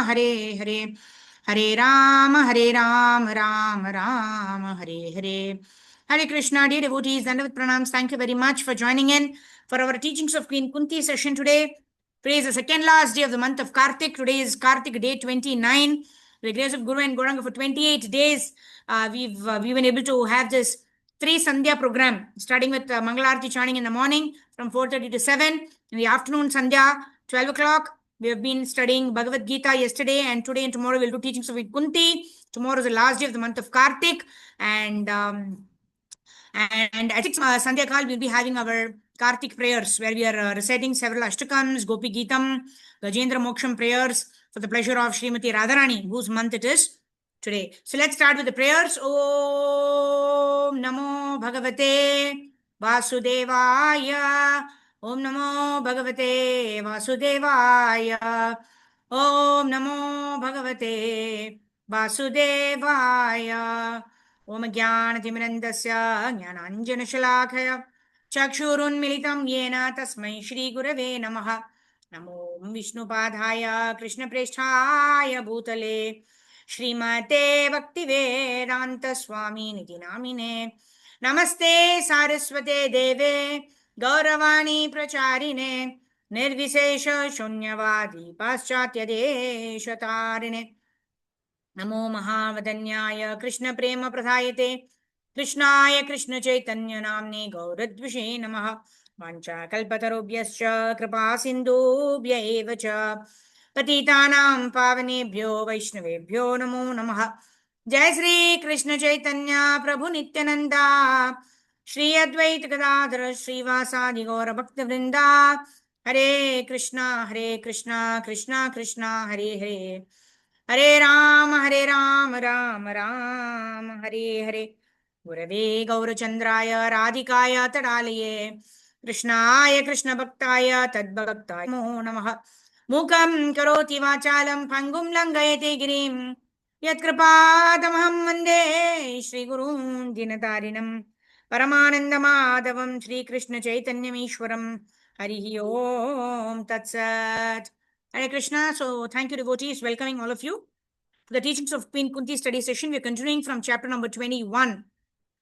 Hare Hare, Hare Ram, Ram Ram, Hare Hare. Hare Krishna, dear devotees, and with pranams, thank you very much for joining in for our teachings of Queen Kunti session today. Today is the second last day of the month of Kartik. Today is Kartik day 29. With the grace of Guru and Gauranga for 28 days, we've been able to have this 3 Sandhya program, starting with Mangalarti chanting in the morning from 4:30 to 7. In the afternoon, Sandhya, 12 o'clock. We have been studying Bhagavad Gita yesterday, and today and tomorrow we'll do teachings of Kunti. Tomorrow is the last day of the month of Kartik, and at 6 Sandhya Kal, we'll be having our Kartik prayers, where we are reciting several Ashtakams, Gopi Geetam, Gajendra Moksham prayers for the pleasure of Srimati Radharani, whose month it is today. So let's start with the prayers. Om Namo Bhagavate Vasudevaya. Om Namo Bhagavate Vasudevaya. Om Namo Bhagavate Vasudevaya. Om Jnanatimirandasya Jnananjanashalakhaya Chakshurunmilitam Yena Tasmai Shri Gurave Namaha. Namo Vishnupadhaya Krishnapreshthaya Bhutale Srimate Bhaktivedanta Swami Niti Namine. Namaste Saraswate Deve Gauravani Pracharine Nirvisesha Shunyavadi Paschatya Deshatarine. Namo Mahavadanyaya Krishna Prema Pradhayate Krishnaya Krishna Chaitanya Namne Gauradvishe Namaha. Vancha Kalpatarubhyascha Kripa Sindhubhya eva cha Patitanam Pavanebhyo Vaishnavebhyo Namo Namaha. Jai Sri Krishna Chaitanya Prabhu Nityananda Shri Advaita Gadadhara Srivasadi Gaura Bhakta Vrinda. Hare Krishna Krishna Krishna Hare Hare, Hare Ram, Ram Ram, Hare Hare. Gurave Gaurachandraya Radhikaya Tadalaye Krishnaya Krishna Bhaktaya Tadbhaktaya Namo Namaha. Mukam Karoti Vachalam Pangum Langayate Girim Yatkripadamaham Vande Shri Gurun Dinatarinam Paramananda Madhavam Shri Krishna Chaitanyam Ishwaram. Harihi Om Tatsat. Hare Krishna. So thank you, devotees, welcoming all of you to the teachings of Queen Kunti study session. We are continuing from chapter number 21,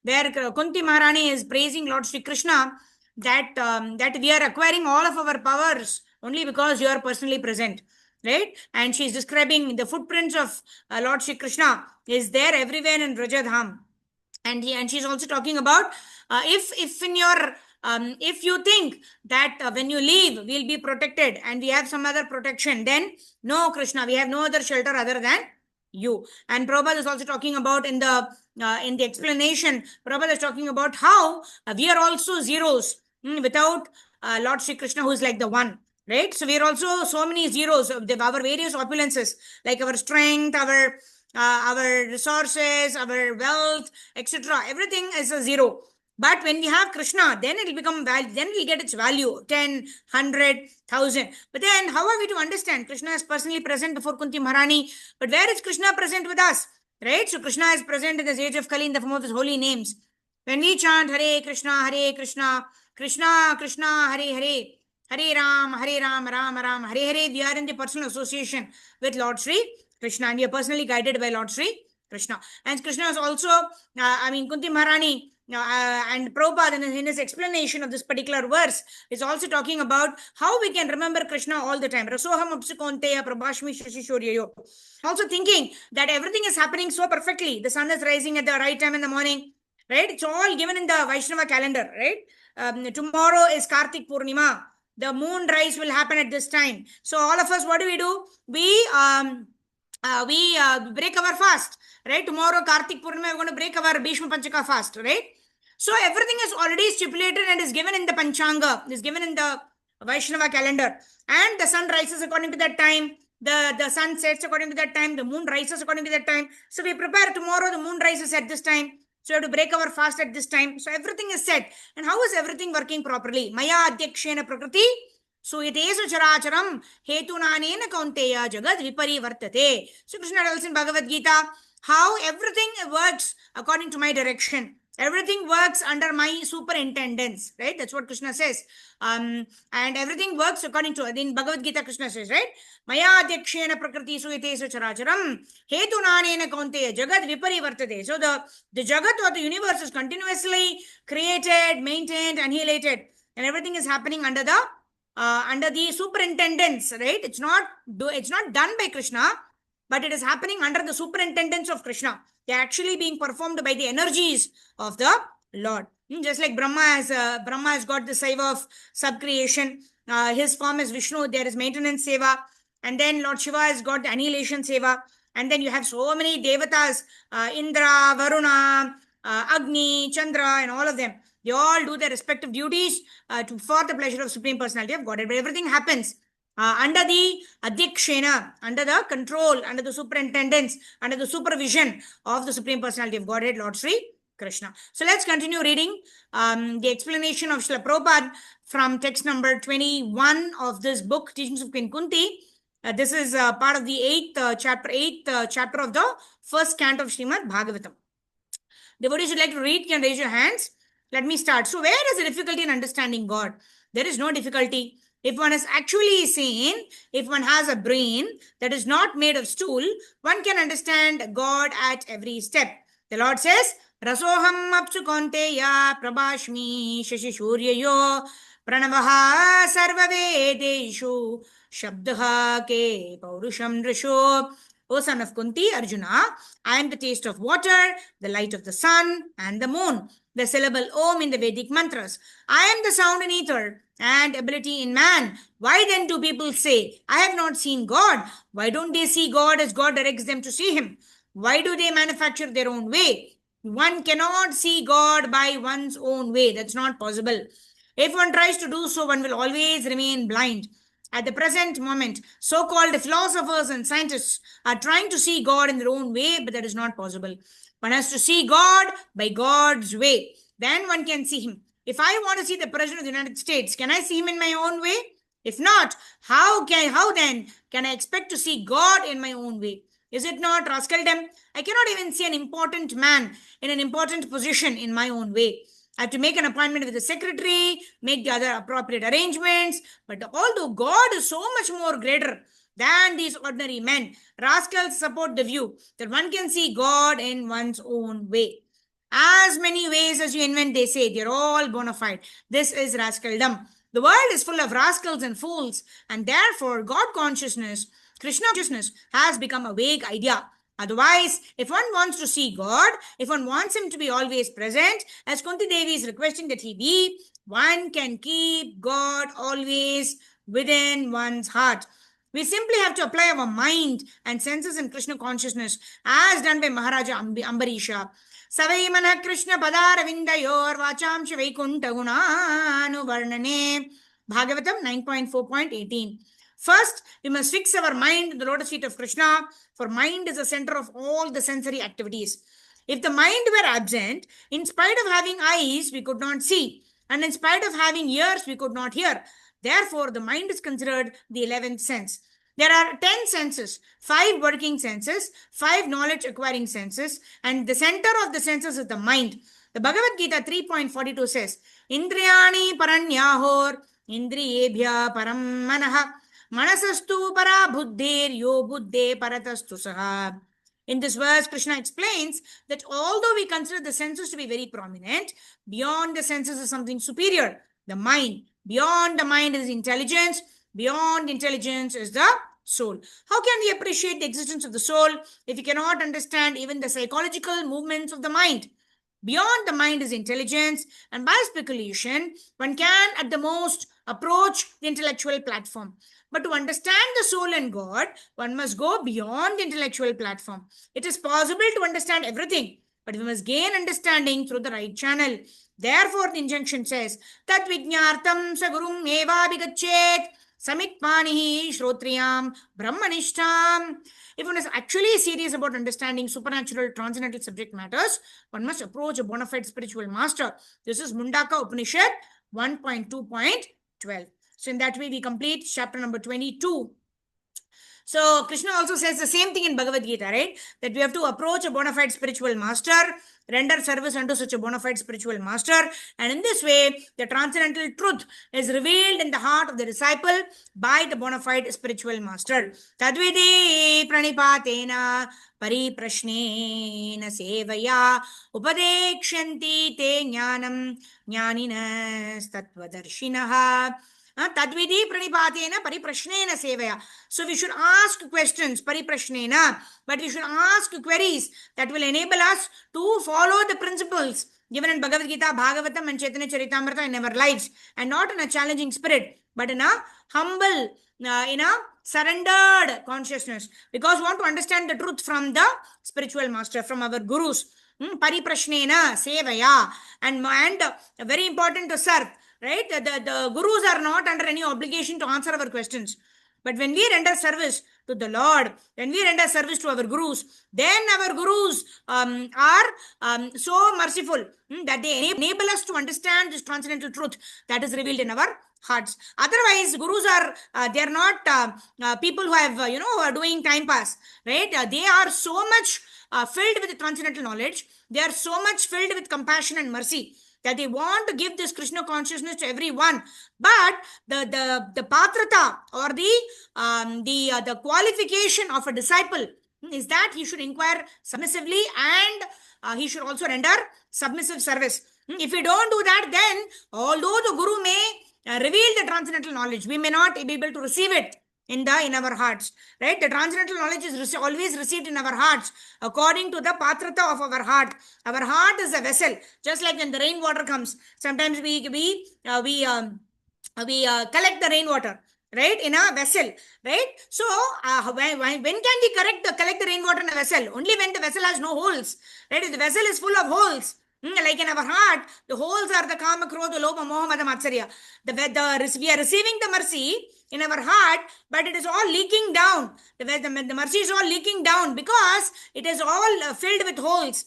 where Kunti Maharani is praising Lord Sri Krishna that we are acquiring all of our powers only because you are personally present, right? And she is describing the footprints of Lord Sri Krishna is there everywhere in Rajadham, and she's also talking about if in your if you think that when you leave we'll be protected and we have some other protection, then no, Krishna, we have no other shelter other than you. And Prabhupada is also talking about in the explanation, Prabhupada is talking about how we are also zeros without Lord Sri Krishna, who is like the one, right? So we are also so many zeros of our various opulences, like our strength, our resources, our wealth, etc. Everything is a zero. But when we have Krishna, then it will become value, then we get its value 10, 100, 1,000. But then how are we to understand? Krishna is personally present before Kunti Maharani, but where is Krishna present with us? Right? So Krishna is present in this age of Kali in the form of his holy names. When we chant Hare Krishna, Krishna Krishna, Hare Hare, Hare Ram, Ram Ram, Hare Hare, we are in the personal association with Lord Sri Krishna, and we are personally guided by Lord Sri Krishna. And Krishna is also, Kunti Maharani, and Prabhupada in his explanation of this particular verse is also talking about how we can remember Krishna all the time. Rasoham apsikonteya prabhashmi shashishoryayo. Also thinking that everything is happening so perfectly. The sun is rising at the right time in the morning, right? It's all given in the Vaishnava calendar, right? Tomorrow is Kartik Purnima. The moon rise will happen at this time. So all of us, what do? We break our fast, right? Tomorrow Kartik Purnima, we're going to break our Bhishma Panchaka fast, right? So everything is already stipulated and is given in the Panchanga, is given in the Vaishnava calendar. And the sun rises according to that time. The sun sets according to that time. The moon rises according to that time. So we prepare tomorrow, the moon rises at this time. So we have to break our fast at this time. So everything is set. And how is everything working properly? Maya adhyakshena prakriti Suyatesu characharam hetunanena kaunteya jagad viparivartate. So Krishna tells in Bhagavad Gita how everything works according to my direction. Everything works under my superintendence, right? That's what Krishna says. And everything works according to, in Bhagavad Gita, Krishna says, right? Maya adhyakshena prakriti suyate characharam hetu nanena kaunteya jagat viparivartate. So the jagat or the universe is continuously created, maintained, annihilated, and everything is happening under the superintendence, right? It's not done by Krishna, but it is happening under the superintendence of Krishna. They are actually being performed by the energies of the Lord. Just like Brahma has got the seva of subcreation. His form is Vishnu. There is maintenance seva. And then Lord Shiva has got the annihilation seva. And then you have so many devatas, Indra, Varuna, Agni, Chandra, and all of them. They all do their respective duties for the pleasure of Supreme Personality of Godhead. But everything happens under the adhyakshena, under the control, under the superintendence, under the supervision of the Supreme Personality of Godhead, Lord Sri Krishna. So let's continue reading the explanation of Srila Prabhupada from text number 21 of this book, Teachings of Queen Kunti. This is part of the 8th chapter of the first canto of Srimad Bhagavatam. Devotees would like to read, can raise your hands. Let me start. So where is the difficulty in understanding God? There is no difficulty. If one is actually sane, if one has a brain that is not made of stool, one can understand God at every step. The Lord says, Rasoham apsu konteya prabhashmi shashishuryayo pranavaha sarvavedeshu shabdaha ke paurusham drisho. O son of Kunti, Arjuna, I am the taste of water, the light of the sun and the moon, the syllable Om in the Vedic mantras. I am the sound in ether and ability in man. Why then do people say, I have not seen God? Why don't they see God as God directs them to see him? Why do they manufacture their own way? One cannot see God by one's own way. That's not possible. If one tries to do so, one will always remain blind. At the present moment, so-called philosophers and scientists are trying to see God in their own way, but that is not possible. One has to see God by God's way. Then one can see him. If I want to see the President of the United States, can I see him in my own way? If not, how then can I expect to see God in my own way? Is it not rascaldom? I cannot even see an important man in an important position in my own way. I have to make an appointment with the secretary, make the other appropriate arrangements. But although God is so much more greater than these ordinary men, rascals support the view that one can see God in one's own way. As many ways as you invent, they say, they're all bona fide. This is rascaldom. The world is full of rascals and fools, and therefore God consciousness, Krishna consciousness, has become a vague idea. Otherwise, if one wants to see God, if one wants him to be always present, as Kunti Devi is requesting that he be, one can keep God always within one's heart. We simply have to apply our mind and senses in Krishna consciousness, as done by Maharaja Ambarisha. Savai mana Krishna padara vindayor vachamsha vaikunta gunanu varnane. Bhagavatam 9.4.18. First, we must fix our mind in the lotus feet of Krishna, for mind is the center of all the sensory activities. If the mind were absent, in spite of having eyes, we could not see, and in spite of having ears, we could not hear. Therefore, the mind is considered the 11th sense. There are 10 senses, 5 working senses, 5 knowledge acquiring senses, and the center of the senses is the mind. The Bhagavad Gita 3.42 says, Indriyani paranyahor indriyebhya param manaha manasastu para buddhir yo buddhe paratastu saha. In this verse, Krishna explains that although we consider the senses to be very prominent, beyond the senses is something superior, the mind. Beyond the mind is intelligence. Beyond intelligence is the soul. How can we appreciate the existence of the soul if we cannot understand even the psychological movements of the mind? Beyond the mind is intelligence, and by speculation, one can at the most approach the intellectual platform. But to understand the soul and God, one must go beyond the intellectual platform. It is possible to understand everything, but we must gain understanding through the right channel. Therefore, the injunction says, Tat Vijñartam Sagurum Eva Vigachet Samitpanihi Shrotriyam Brahmanishtam. If one is actually serious about understanding supernatural, transcendental subject matters, one must approach a bona fide spiritual master. This is Mundaka Upanishad 1.2.12. So in that way, we complete chapter number 22. So Krishna also says the same thing in Bhagavad Gita, right? That we have to approach a bona fide spiritual master, render service unto such a bona fide spiritual master, and in this way, the transcendental truth is revealed in the heart of the disciple by the bona fide spiritual master. Tadvidi pranipatena परिप्रश्नेन सेवया उपदेक्ष्यन्ति ते ज्ञानं ज्ञानिनस्तत्त्वदर्शिनः तद्विधि प्रणिपातेन परिप्रश्नेन सेवया. So we should ask questions pariprashnena, but we should ask queries that will enable us to follow the principles given in Bhagavad Gita, Bhagavatam and Chaitanya Charitamrita in our lives, and not in a challenging spirit, but in a humble, in a surrendered consciousness, because we want to understand the truth from the spiritual master, from our gurus. Pariprashnena sevaya, and very important to serve, right? The gurus are not under any obligation to answer our questions, but when we render service to the Lord, when we render service to our gurus, then our gurus are so merciful that they enable us to understand this transcendental truth that is revealed in our hearts. Otherwise, gurus are they are not people who have who are doing time pass, right? They are so much filled with transcendental knowledge. They are so much filled with compassion and mercy that they want to give this Krishna consciousness to everyone. But the patrata or the qualification of a disciple is that he should inquire submissively, and he should also render submissive service. If we don't do that, then although the guru may reveal the transcendental knowledge, we may not be able to receive it in our hearts, right? The transcendental knowledge is always received in our hearts according to the patrata of our heart. Our heart is a vessel, just like when the rainwater comes. Sometimes we collect the rainwater, right, in a vessel, right? So when can we collect the rainwater in a vessel? Only when the vessel has no holes, right? If the vessel is full of holes, like in our heart, the holes are the kama, krodha, lobha, moha, mada, matsarya. We are receiving the mercy in our heart, but it is all leaking down. The mercy is all leaking down because it is all filled with holes.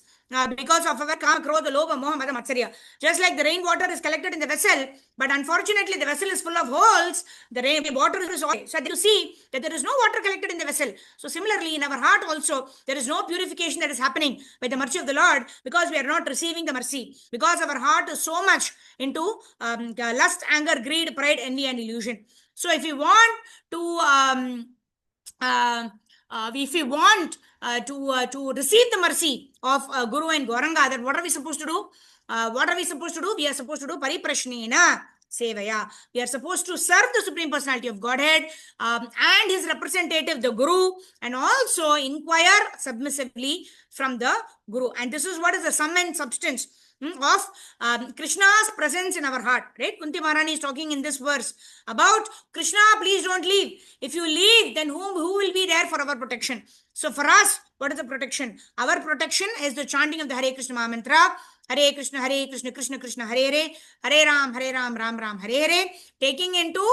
Because of our kama, krodha, lobha, moha, mada, matsarya. Just like the rainwater is collected in the vessel, but unfortunately the vessel is full of holes, the water is all. So you see that there is no water collected in the vessel. So similarly, in our heart also, there is no purification that is happening by the mercy of the Lord, because we are not receiving the mercy, because our heart is so much into lust, anger, greed, pride, envy, and illusion. So if you want to to receive the mercy of Guru and Gauranga, then what are we supposed to do? We are supposed to do pariprashnena sevaya. We are supposed to serve the Supreme Personality of Godhead and his representative, the Guru, and also inquire submissively from the Guru. And this is what is the sum and substance of Krishna's presence in our heart, right? Kunti Maharani is talking in this verse about Krishna, please don't leave. If you leave, then who will be there for our protection? So for us, what is the protection? Our protection is the chanting of the Hare Krishna Maha Mantra. Hare Krishna, Krishna Krishna, Hare Hare, Hare Ram, Ram Ram, Hare Hare, taking into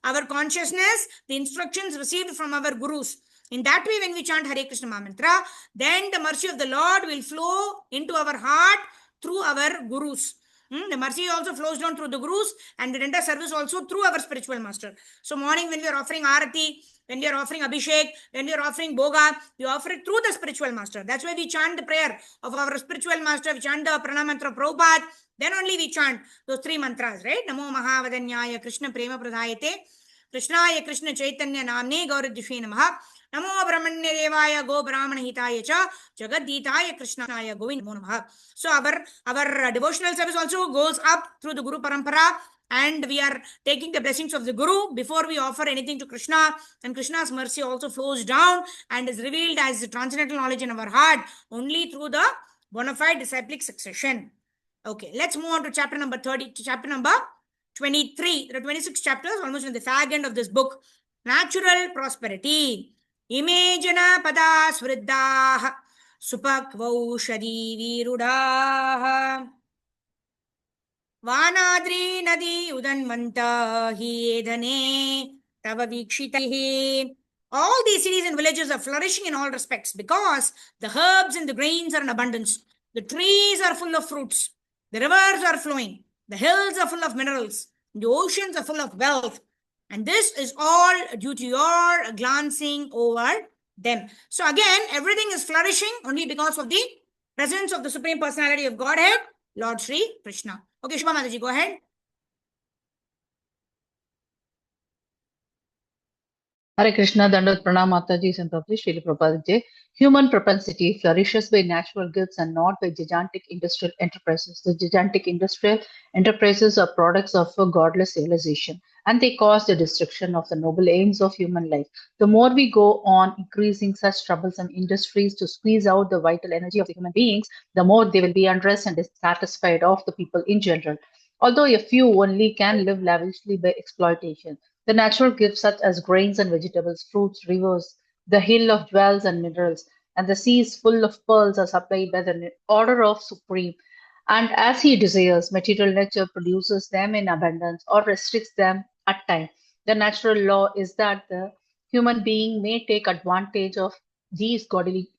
our consciousness the instructions received from our gurus. In that way, when we chant Hare Krishna Maha Mantra, then the mercy of the Lord will flow into our heart through our gurus. The mercy also flows down through the gurus, and we render service also through our spiritual master. So morning when we are offering Arati, when we are offering Abhishek, when we are offering Bhoga, we offer it through the spiritual master. That's why we chant the prayer of our spiritual master, we chant the Pranam Mantra Prabhupada, then only we chant those three mantras, right? Namo Mahavadanyaya Krishna Prema Pradhayate, Krishnaya Krishna Chaitanya Namne Gauradishwe Namaha, Namo Brahmanya Devaya Go Brahmana Hitaya Cha Jagaditaya Krishnaya Govind Namo Namaha. So our devotional service also goes up through the Guru Parampara, and we are taking the blessings of the Guru before we offer anything to Krishna, and Krishna's mercy also flows down and is revealed as the transcendental knowledge in our heart only through the bona fide disciplic succession. Okay, let's move on to chapter number 30, to chapter number 23. There are 26 chapters, almost in the fag end of this book. Natural prosperity. Ime jana pada svriddha supakvaushadi virudah Vanadri nadi udanvanta hi edhane tava vikshitahi. All these cities and villages are flourishing in all respects because the herbs and the grains are in abundance. The trees are full of fruits. The rivers are flowing. The hills are full of minerals. The oceans are full of wealth. And this is all due to your glancing over them. So again, everything is flourishing only because of the presence of the Supreme Personality of Godhead, Lord Sri Krishna. Okay, Shubha Mataji, go ahead. Hare Krishna, Dandavat Pranam Mataji, Santabji, Srila Prabhupada Ji. Human propensity flourishes by natural gifts and not by gigantic industrial enterprises. The gigantic industrial enterprises are products of a godless civilization, and they cause the destruction of the noble aims of human life. The more we go on increasing such troublesome industries to squeeze out the vital energy of the human beings, the more they will be unrest and dissatisfied of the people in general. Although a few only can live lavishly by exploitation. The natural gifts such as grains and vegetables, fruits, rivers, the hill of jewels and minerals, and the seas full of pearls are supplied by the order of Supreme. And as he desires, material nature produces them in abundance or restricts them at times. The natural law is that the human being may take advantage of these godly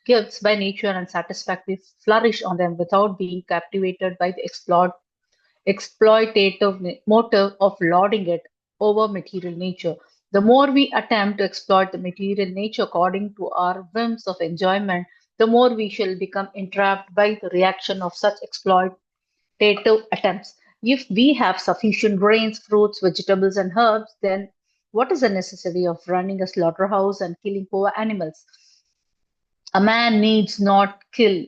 gifts by nature and satisfactorily flourish on them without being captivated by the exploitative motive of lording it over material nature. The more we attempt to exploit the material nature according to our whims of enjoyment, the more we shall become entrapped by the reaction of such exploitative attempts. If we have sufficient grains, fruits, vegetables, and herbs, then what is the necessity of running a slaughterhouse and killing poor animals? A man need not kill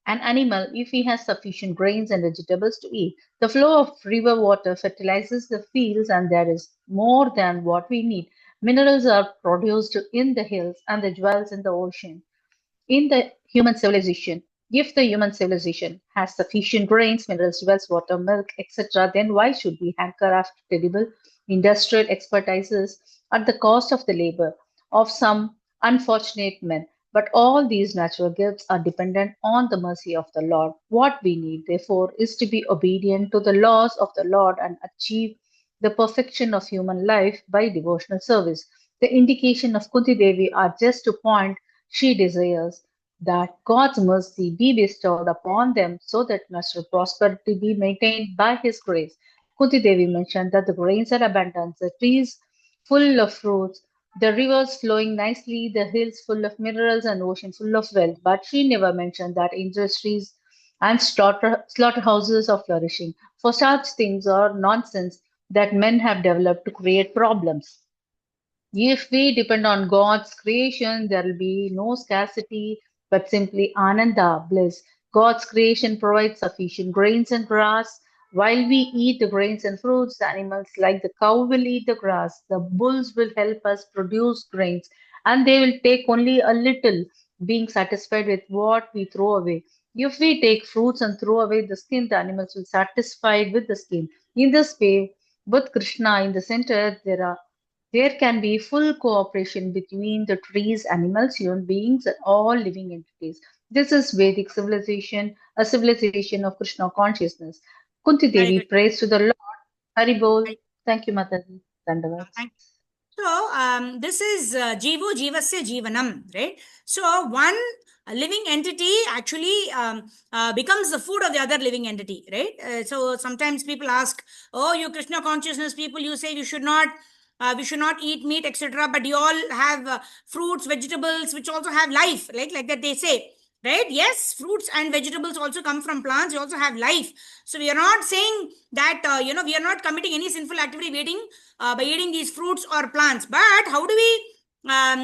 an animal if he has sufficient grains and vegetables to eat. The flow of river water fertilizes the fields, and there is more than what we need. Minerals are produced in the hills and the jewels in the ocean. In the human civilization, if the human civilization has sufficient grains, minerals, jewels, water, milk, etc., then why should we hanker after terrible industrial expertises at the cost of the labor of some unfortunate men? But all these natural gifts are dependent on the mercy of the Lord. What we need, therefore, is to be obedient to the laws of the Lord and achieve the perfection of human life by devotional service. The indication of Kunti Devi are just to point she desires that God's mercy be bestowed upon them so that natural prosperity be maintained by His grace. Kunti Devi mentioned that the grains are abundant, the trees full of fruits, the rivers flowing nicely, the hills full of minerals, and ocean full of wealth. But she never mentioned that industries and slaughterhouses are flourishing. For such things are nonsense that men have developed to create problems. If we depend on God's creation, there will be no scarcity, but simply ananda, bliss. God's creation provides sufficient grains and grass. While we eat the grains and fruits, the animals like the cow will eat the grass. The bulls will help us produce grains, and they will take only a little, being satisfied with what we throw away. If we take fruits and throw away the skin, the animals will be satisfied with the skin. In this way, with Krishna in the center, there can be full cooperation between the trees, animals, human beings, and all living entities. This is Vedic civilization, a civilization of Krishna consciousness. Kunti Hare Devi Krishna. prays to the Lord. Haribol. Hare- Thank you, Mataji. Dandavats. Thank So, this is Jivo Jivasya Jivanam, right? So, one living entity actually becomes the food of the other living entity, right? So, sometimes people ask, "Oh, you Krishna consciousness people, you say we should not eat meat, etc. But you all have fruits, vegetables, which also have life, like that they say." Right? Yes, fruits and vegetables also come from plants. They also have life. So we are not saying that we are not committing any sinful activity by eating these fruits or plants. But how do we?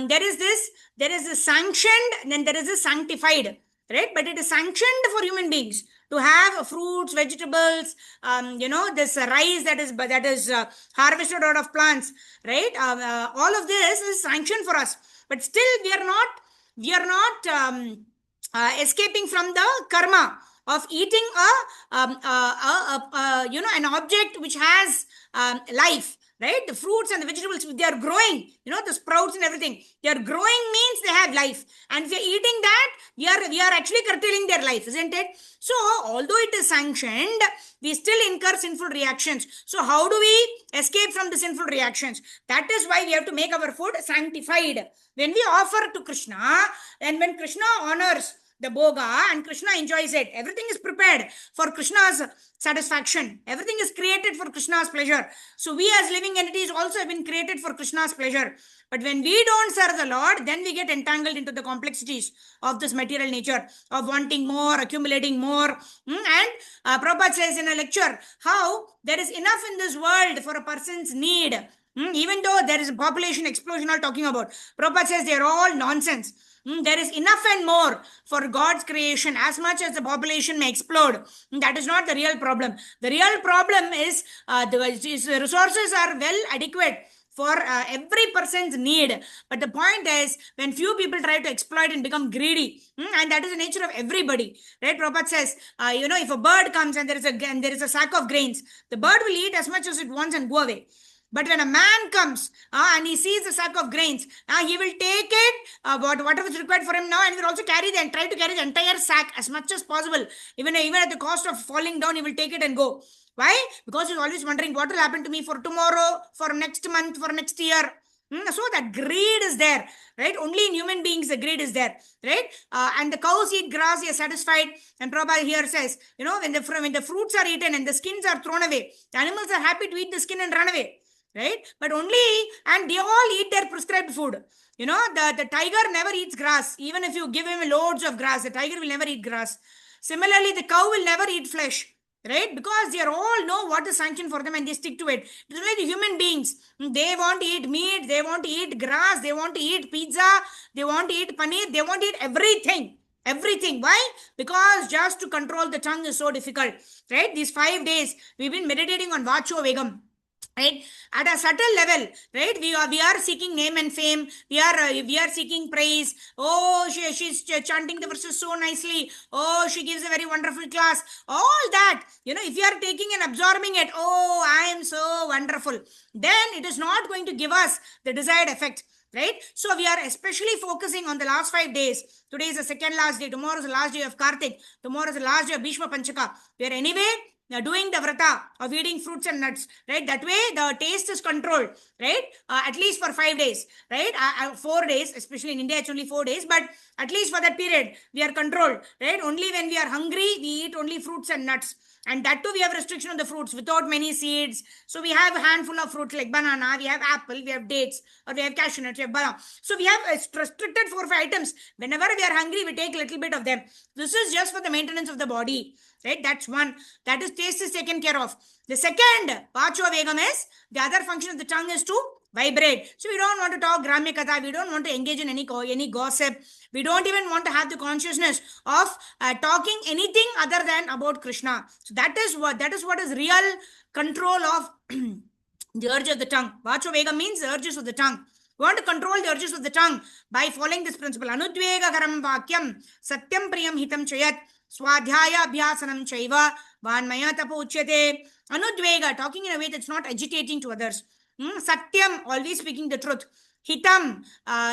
There is a sanctioned, then there is a sanctified, right? But it is sanctioned for human beings to have fruits, vegetables, this rice that is harvested out of plants, right? All of this is sanctioned for us, but still we are not escaping from the karma of eating an object which has life, right? The fruits and the vegetables, they are growing, the sprouts and everything, they are growing means they have life, and if we are eating that, we are actually curtailing their life, isn't it? So although it is sanctioned, we still incur sinful reactions. So how do we escape from the sinful reactions? That is why we have to make our food sanctified. When we offer to Krishna, and when Krishna honors the bhoga, and Krishna enjoys it. Everything is prepared for Krishna's satisfaction. Everything is created for Krishna's pleasure. So we as living entities also have been created for Krishna's pleasure. But when we don't serve the Lord, then we get entangled into the complexities of this material nature, of wanting more, accumulating more. And Prabhupada says in a lecture how there is enough in this world for a person's need. Even though there is a population explosion all talking about, Prabhupada says they are all nonsense. There is enough and more for God's creation, as much as the population may explode. That is not the real problem. The real problem is the resources are well adequate for every person's need. But the point is, when few people try to exploit and become greedy, and that is the nature of everybody, right? Prabhupada says, if a bird comes and there is a sack of grains, the bird will eat as much as it wants and go away. But when a man comes and he sees the sack of grains, he will take it, whatever is required for him now, and he will also try to carry the entire sack as much as possible. Even at the cost of falling down, he will take it and go. Why? Because he's always wondering what will happen to me for tomorrow, for next month, for next year. So that greed is there, right? Only in human beings the greed is there, right? And the cows eat grass, they are satisfied. And Prabhupada here says, when the fruits are eaten and the skins are thrown away, the animals are happy to eat the skin and run away, right? But and they all eat their prescribed food. The tiger never eats grass. Even if you give him loads of grass, the tiger will never eat grass. Similarly, the cow will never eat flesh. Right? Because they all know what is sanctioned for them and they stick to it. It's like the human beings. They want to eat meat, they want to eat grass, they want to eat pizza, they want to eat paneer, they want to eat everything. Everything. Why? Because just to control the tongue is so difficult. Right? These 5 days, we've been meditating on Vacho Vegam. Right, at a subtle level, right? We are seeking name and fame. We are seeking praise. Oh, she's chanting the verses so nicely. Oh, she gives a very wonderful class. All that, if you are taking and absorbing it, oh, I am so wonderful, then it is not going to give us the desired effect. Right? So we are especially focusing on the last 5 days. Today is the second last day. Tomorrow is the last day of Kartik. Tomorrow is the last day of Bhishma Panchaka. We are anyway doing the vrata of eating fruits and nuts, right? That way the taste is controlled, right? At least for 5 days, right? 4 days, especially in India, it's only 4 days, but at least for that period, we are controlled, right? Only when we are hungry, we eat only fruits and nuts. And that too, we have restriction on the fruits without many seeds. So we have a handful of fruits like banana, we have apple, we have dates, or we have cashew nuts, we have banana. So we have restricted 4 or 5 items. Whenever we are hungry, we take a little bit of them. This is just for the maintenance of the body, right? That's one. That is, taste is taken care of. The second, Vacho Vegam, is the other function of the tongue is to vibrate. So we don't want to talk Gramya Katha. We don't want to engage in any gossip. We don't even want to have the consciousness of talking anything other than about Krishna. So that is what is real control of the urge of the tongue. Vacho Vegam means the urges of the tongue. We want to control the urges of the tongue by following this principle. Anudvega karam vakyam satyam priyam hitam chayat swadhyaya abhyasanam chaiva vanmaya tapo uchyate. Anudvega, talking in a way that's not agitating to others. Satyam, always speaking the truth. Hitam,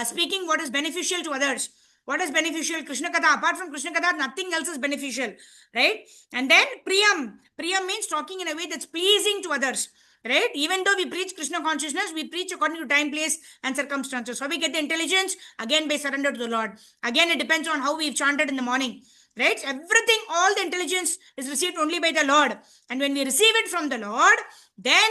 speaking what is beneficial to others. What is beneficial? Krishna Katha. Apart from Krishna Katha, nothing else is beneficial, right? And then Priyam. Priyam means talking in a way that's pleasing to others, right? Even though we preach Krishna consciousness, we preach according to time, place, and circumstances. How we get the intelligence? Again, by surrender to the Lord. Again, it depends on how we've chanted in the morning. Right? Everything, all the intelligence is received only by the Lord. And when we receive it from the Lord, then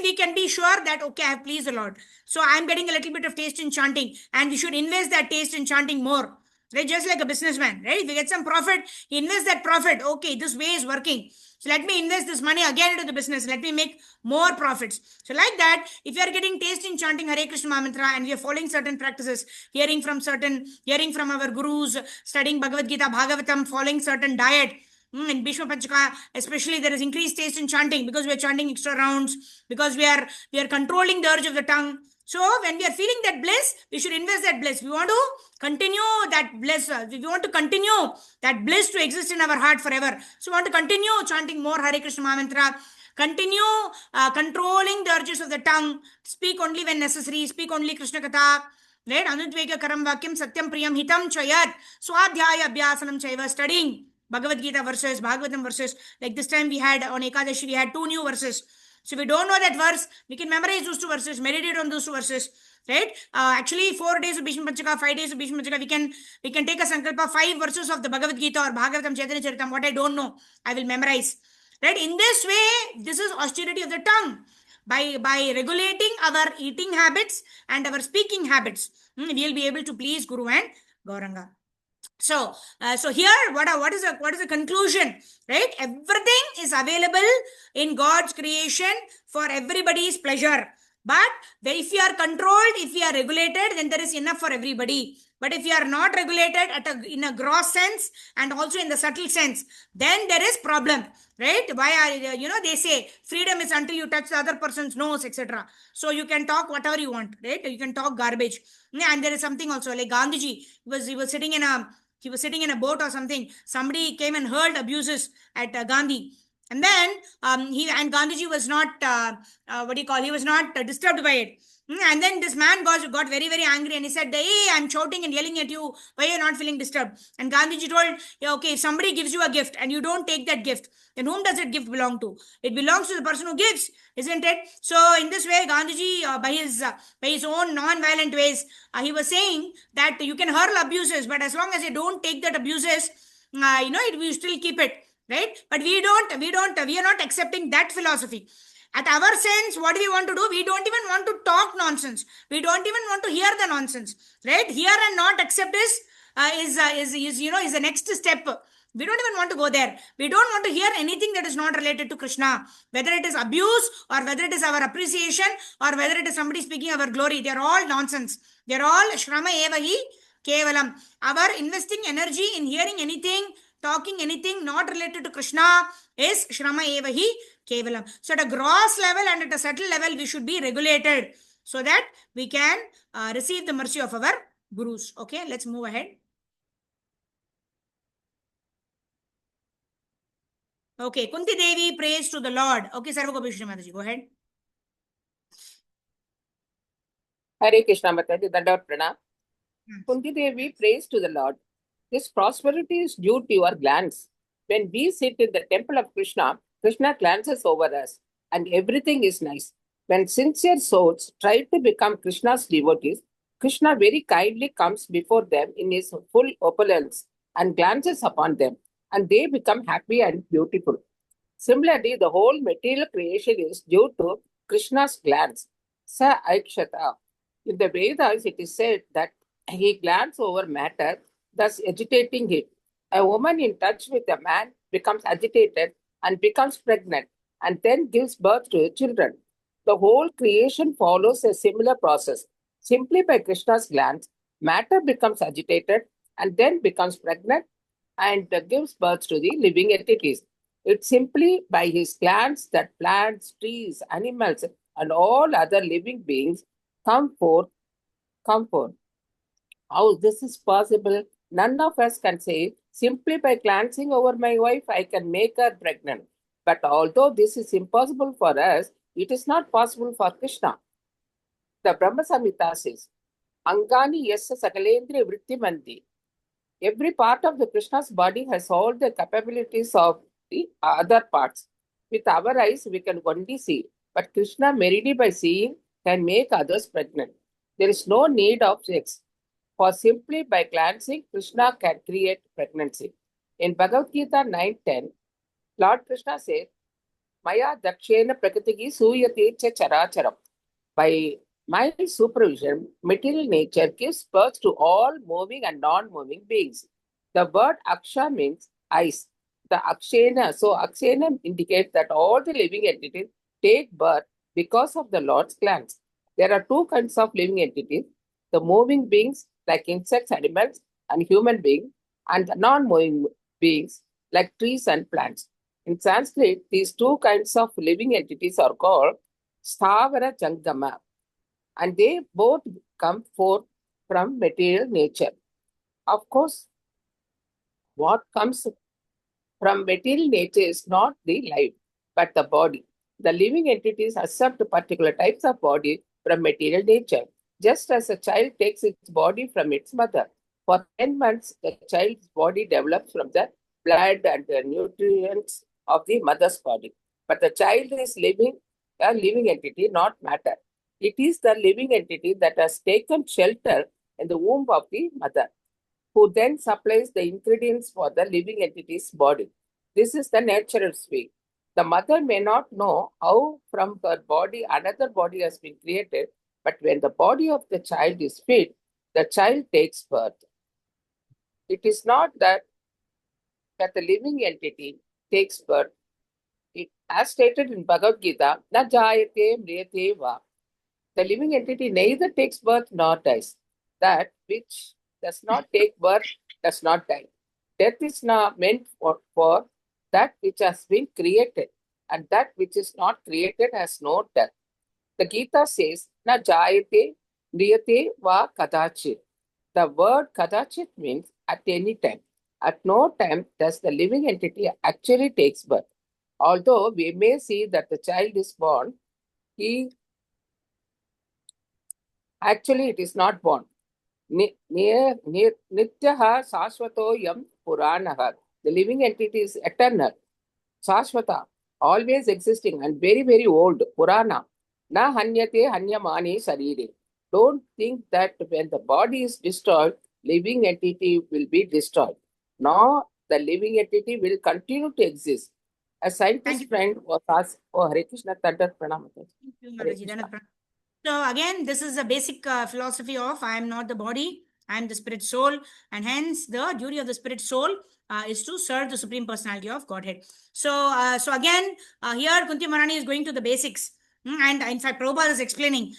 we can be sure that, okay, I have pleased the Lord. So I'm getting a little bit of taste in chanting, and we should invest that taste in chanting more. Right? Just like a businessman, right? If you get some profit, he invests that profit. Okay, this way is working. So let me invest this money again into the business. Let me make more profits. So like that, if you are getting taste in chanting Hare Krishna Mantra and we are following certain practices, hearing from our gurus, studying Bhagavad Gita, Bhagavatam, following certain diet, in Bhishma Panchaka, especially there is increased taste in chanting because we are chanting extra rounds, because we are controlling the urge of the tongue. So when we are feeling that bliss, we should invest that bliss. We want to continue that bliss. We want to continue that bliss to exist in our heart forever. So we want to continue chanting more Hare Krishna Mantra, continue controlling the urges of the tongue, speak only when necessary, speak only Krishna Katha. Right? Anudvega karam vakyam satyam priyam hitam chayat swadhyaya abhyasanam chaiva, studying Bhagavad Gita verses, Bhagavatam verses. Like this time we had on Ekadashi, we had 2 new verses. So if we don't know that verse, we can memorize those 2 verses, meditate on those 2 verses. right? Actually 4 days of Bhishma Panchaka, 5 days of Bhishma Panchaka, we can take a sankalpa 5 verses of the Bhagavad Gita or Bhagavatam, Chaitanya Charitam. What I don't know, I will memorize, right? In this way, this is austerity of the tongue. By regulating our eating habits and our speaking habits, we will be able to please Guru and Gauranga. So here, what is the conclusion, right? Everything is available in God's creation for everybody's pleasure. But if you are controlled, if you are regulated, then there is enough for everybody. But if you are not regulated in a gross sense and also in the subtle sense, then there is problem, right? Why are they say freedom is until you touch the other person's nose, etc. So you can talk whatever you want, right? You can talk garbage. And there is something also like Gandhiji was sitting in a boat or something. Somebody came and hurled abuses at Gandhi. And then Gandhiji was not, he was not disturbed by it. And then this man got very, very angry and he said, hey, I'm shouting and yelling at you. Why you're not feeling disturbed? And Gandhiji told, yeah, okay, if somebody gives you a gift and you don't take that gift, then whom does that gift belong to? It belongs to the person who gives, isn't it? So in this way, Gandhiji, by his own non-violent ways, he was saying that you can hurl abuses, but as long as you don't take that abuses, we still keep it, right? But we are not accepting that philosophy. At our sense, what we want to do, we don't even want to talk nonsense. We don't even want to hear the nonsense, right? Hear and not accept is the next step. We don't even want to go there. We don't want to hear anything that is not related to Krishna, whether it is abuse or whether it is our appreciation or whether it is somebody speaking our glory. They are all nonsense. They are all shrama eva hi kevalam. Our investing energy in hearing anything, talking anything not related to Krishna is shrama eva hi kevalam. So at a gross level and at a subtle level, we should be regulated so that we can receive the mercy of our gurus. Okay, let's move ahead. Okay, Kunti Devi prays to the Lord. Okay, Sarva Gopishna Mataji, go ahead. Hare Krishna Mataji, Dandavat Pranam. Kunti Devi prays to the Lord. This prosperity is due to your glance. When we sit in the temple of Krishna, Krishna glances over us and everything is nice. When sincere souls try to become Krishna's devotees, Krishna very kindly comes before them in his full opulence and glances upon them, and they become happy and beautiful. Similarly, the whole material creation is due to Krishna's glance. Sa Aikshata. In the Vedas, it is said that he glances over matter, thus agitating him. A woman in touch with a man becomes agitated and becomes pregnant and then gives birth to children. The whole creation follows a similar process. Simply by Krishna's glance, matter becomes agitated and then becomes pregnant and gives birth to the living entities. It's simply by his glance that plants, trees, animals, and all other living beings come forth. How this is possible? None of us can say, simply by glancing over my wife, I can make her pregnant. But although this is impossible for us, it is not possible for Krishna. The Brahma Samhita says, Angani yasya sakalendriya vrittimandi. Every part of the Krishna's body has all the capabilities of the other parts. With our eyes, we can only see. But Krishna, merely by seeing, can make others pregnant. There is no need of sex. For simply by glancing, Krishna can create pregnancy. In Bhagavad Gita 9:10, Lord Krishna says, Maya dakshena prakritiki suyate cha characharam. By my supervision, material nature gives birth to all moving and non-moving beings. The word aksha means eyes. The akshena, so akshena indicates that all the living entities take birth because of the Lord's glance. There are two kinds of living entities, the moving beings like insects, animals, and human beings, and the non-moving beings like trees and plants. In Sanskrit, these two kinds of living entities are called Sthavara Jangama, and they both come forth from material nature. Of course, what comes from material nature is not the life, but the body. The living entities accept particular types of body from material nature, just as a child takes its body from its mother. For 10 months, the child's body develops from the blood and the nutrients of the mother's body. But the child is a living entity, not matter. It is the living entity that has taken shelter in the womb of the mother, who then supplies the ingredients for the living entity's body. This is the natural way. The mother may not know how from her body another body has been created, but when the body of the child is fit, the child takes birth. It is not that the living entity takes birth. As stated in Bhagavad Gita, na jayate mriyate va. The living entity neither takes birth nor dies. That which does not take birth does not die. Death is not meant for that which has been created, and that which is not created has no death. The Gita says, na jayate mriyate va kadachit. The word kadachit means at any time. At no time does the living entity actually takes birth. Although we may see that the child is born, actually it is not born. Nityaha Sashvato Yam Puranaha. The living entity is eternal. Sashvata, always existing and very, very old. Purana. Na hanyate hanyamani sarire. Don't think that when the body is destroyed, living entity will be destroyed. No, the living entity will continue to exist. A scientist friend was asked, oh, Hare Krishna, Thunder Pranam. So again, this is a basic philosophy of I am not the body, I am the spirit soul, and hence the duty of the spirit soul is to serve the Supreme Personality of Godhead. So, again, here Kunti Maharani is going to the basics. And in fact, Prabhupada is explaining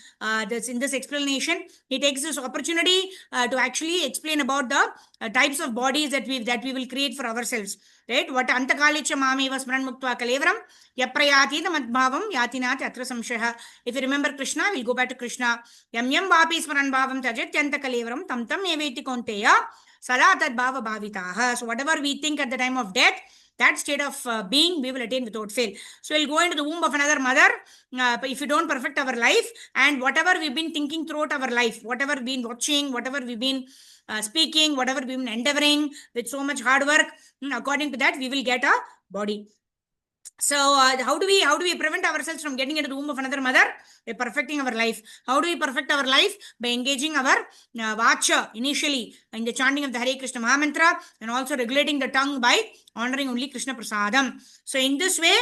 this in this explanation. He takes this opportunity to actually explain about the types of bodies that we will create for ourselves. Right? What antakalicha mami was smaran muktva kalevram yaprayati the madbhavam yatinat atra samshaya. If you remember Krishna, we'll go back to Krishna. Yam yam vapi smaran bhavam tajatyanta kalevram tam tam eveti konteya salatad bhava bhavitaha. So whatever we think at the time of death, that state of being we will attain without fail. So we'll go into the womb of another mother if you don't perfect our life, and whatever we've been thinking throughout our life, whatever we've been watching, whatever we've been speaking, whatever we've been endeavoring with so much hard work, according to that we will get a body. So how do we prevent ourselves from getting into the womb of another mother? By perfecting our life. How do we perfect our life? By engaging our vacha initially in the chanting of the Hare Krishna Mahamantra, and also regulating the tongue by honoring only Krishna Prasadam. So in this way,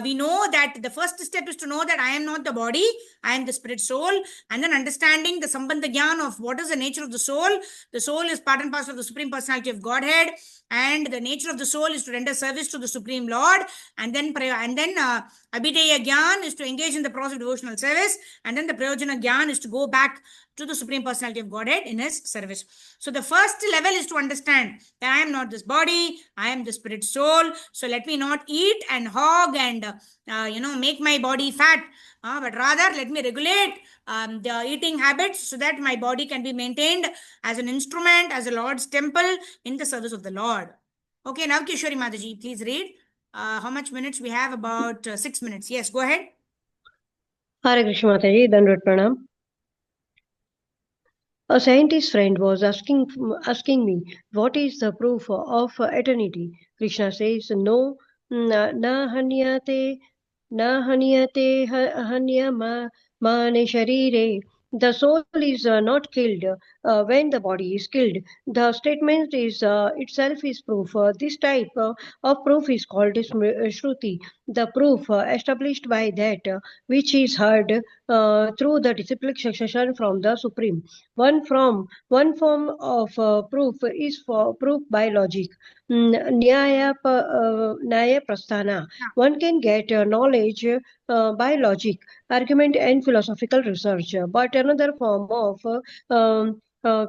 we know that the first step is to know that I am not the body, I am the spirit soul, and then understanding the Sambandha Gyan of what is the nature of the soul. The soul is part and parcel of the Supreme Personality of Godhead, and the nature of the soul is to render service to the Supreme Lord, and then Abhideya Gyan is to engage in the process of devotional service, and then the Prayojana Gyan is to go back to the Supreme Personality of Godhead in his service. So the first level is to understand that I am not this body, I am the spirit soul. So let me not eat and hog and make my body fat, but rather let me regulate the eating habits so that my body can be maintained as an instrument, as a Lord's temple in the service of the Lord. Okay, now Kishori Mataji, please read. How much minutes we have? About 6 minutes. Yes, go ahead. Hare Krishna Mataji, Dandavad Pranam. A scientist friend was asking me, what is the proof of eternity? Krishna says, no, na hanyate hanyamane sharire. The soul is not killed when the body is killed. The statement is itself is proof. This type of proof is called Shruti. The proof established by that which is heard through the disciplic succession from the Supreme. One form of proof is for proof by logic. Nyaya prasthana. One can get knowledge by logic, argument, and philosophical research. But another form of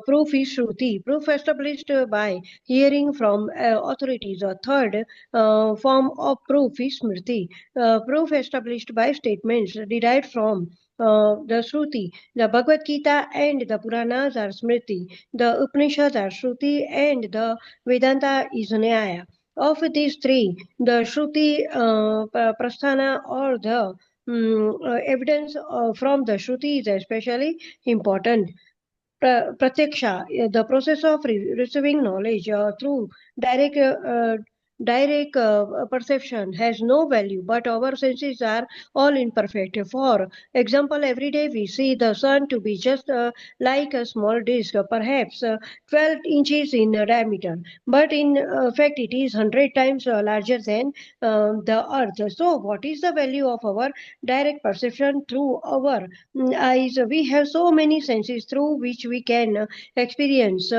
proof is Shruti, proof established by hearing from authorities. A third form of proof is Smriti, proof established by statements derived from the Shruti. The Bhagavad Gita and the Puranas are Smriti, the Upanishads are Shruti, and the Vedanta is Nyaya. Of these three, the Shruti, Prasthana, or the evidence from the Shruti is especially important. Pratyaksha, the process of receiving knowledge through direct direct perception has no value, but our senses are all imperfect. For example, every day we see the sun to be just like a small disk, perhaps 12 inches in diameter, but in fact it is 100 times larger than the earth. So what is the value of our direct perception through our eyes? We have so many senses through which we can experience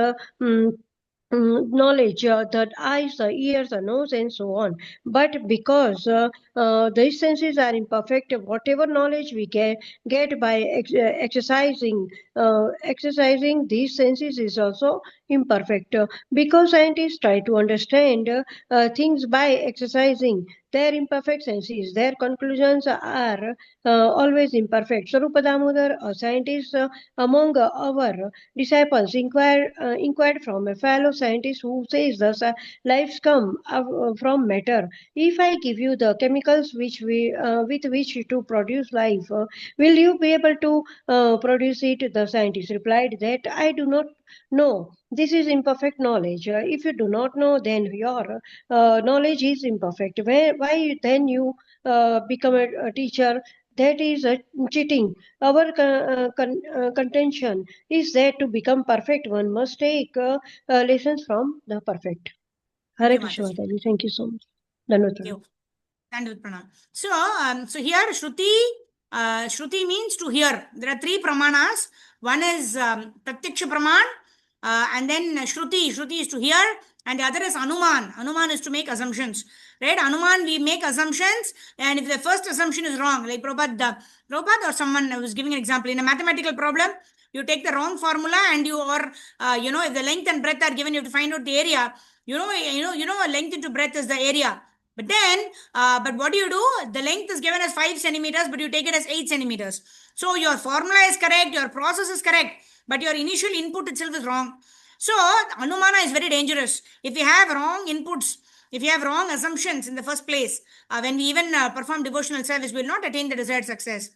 knowledge, the eyes, the ears, the nose, and so on. But because these senses are imperfect, whatever knowledge we get by exercising these senses is also imperfect. Because scientists try to understand things by exercising their imperfect senses, their conclusions are always imperfect. Swarupa Damodar, a scientist among our disciples, inquired from a fellow scientist who says the lives come from matter. If I give you the chemicals with which to produce life, will you be able to produce it? The scientist replied that I do not know. This is imperfect knowledge. If you do not know, then your knowledge is imperfect. Why then you become a teacher? That is cheating. Our contention is that to become perfect, one must take lessons from the perfect. Thank Hare you, Krishna Mataji. Mataji. Thank you so much. Dhanavad Thank Pranam. you. Dandavad Pranam. So here Shruti means to hear. There are three pramanas. One is Pratyaksha Praman, and then Shruti. Shruti is to hear, and the other is Anuman. Anuman is to make assumptions. Right? Anuman, we make assumptions, and if the first assumption is wrong, like Prabhupada or someone was giving an example in a mathematical problem, you take the wrong formula, and if the length and breadth are given, you have to find out the area. Length into breadth is the area. But then, but what do you do? The length is given as 5 centimeters, but you take it as 8 centimeters. So your formula is correct, your process is correct, but your initial input itself is wrong. So Anumana is very dangerous. If you have wrong inputs, if you have wrong assumptions in the first place, when we even perform devotional service, we will not attain the desired success.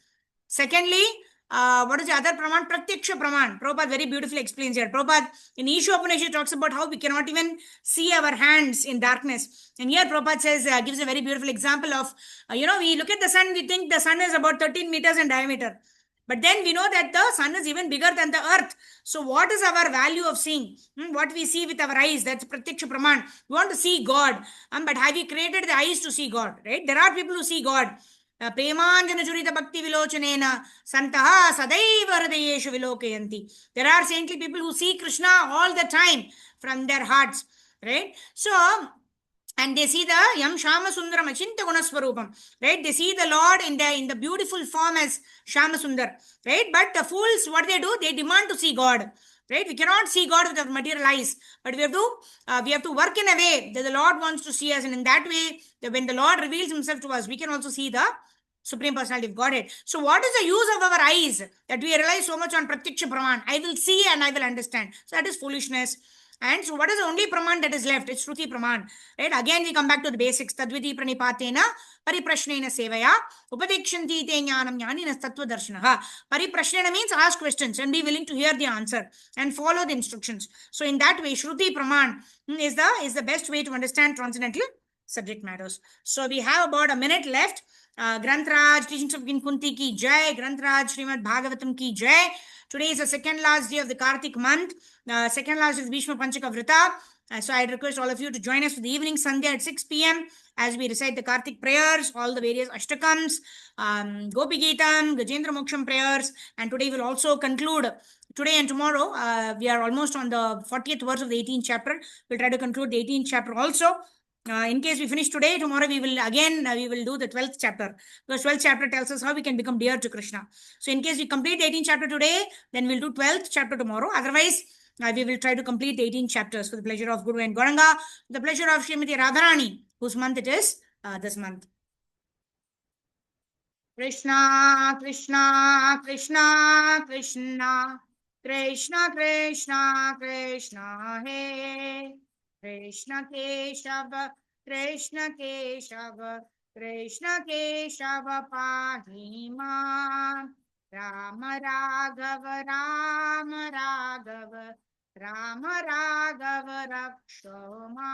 Secondly, what is the other praman? Pratyaksha praman. Prabhupada very beautifully explains here. Prabhupada in Isha Upanishad talks about how we cannot even see our hands in darkness. And here Prabhupada says, gives a very beautiful example of, we look at the sun, we think the sun is about 13 meters in diameter. But then we know that the sun is even bigger than the earth. So what is our value of seeing? What we see with our eyes, that's Pratyaksha praman. We want to see God. But have we created the eyes to see God? Right? There are people who see God. Premanjana Churita Bhakti Vilochanena Santaha Sadaiva Hridayeshu Vilokayanti. There are saintly people who see Krishna all the time from their hearts. Right? So, and they see the Yam Shama Sundaram Achinta Gunaswarupam. Right? They see the Lord in the beautiful form as Shama Sundar. Right? But the fools, what they do? They demand to see God. Right? We cannot see God with our material eyes, but we have to work in a way that the Lord wants to see us, and in that way, when the Lord reveals Himself to us, we can also see the Supreme Personality of Godhead. So what is the use of our eyes that we rely so much on Pratyaksha Praman? I will see and I will understand. So that is foolishness. And so what is the only Praman that is left? It's Shruti Praman. Right? Again, we come back to the basics. Tadviti pranipatena pariprashnena sevaya upadekshanti te jnanam jnaninas tattva darshanaha. Pariprashnena means ask questions and be willing to hear the answer and follow the instructions. So in that way, Shruti Praman is the best way to understand transcendental subject matters. So we have about a minute left. Granth Teachings of Kunti ki jai. Granth Srimad Bhagavatam ki jai. Today is the second last day of the Kartik month, second last day of the Bhishma Panchaka Vrita. So I request all of you to join us for the evening Sandhya at 6 p.m. as we recite the Kartik prayers, all the various Ashtakams, Gopi Geetam, Gajendra Moksham prayers, and today we'll also conclude. Today and tomorrow, we are almost on the 40th verse of the 18th chapter. We'll try to conclude the 18th chapter also. In case we finish today, tomorrow we will do the 12th chapter, because 12th chapter tells us how we can become dear to Krishna. So in case we complete the 18th chapter today, then we'll do 12th chapter tomorrow. Otherwise, we will try to complete the 18 chapters for the pleasure of Guru and Gauranga, the pleasure of Srimati Radharani, whose month it is this month. Krishna, Krishna, Krishna, Krishna, Krishna, Krishna, Krishna, Hey. Krishna Keshava, Krishna Keshava, Krishna Keshava Pahima. Rama Raghava, Rama Raghava, Rama Raghava Rakshoma.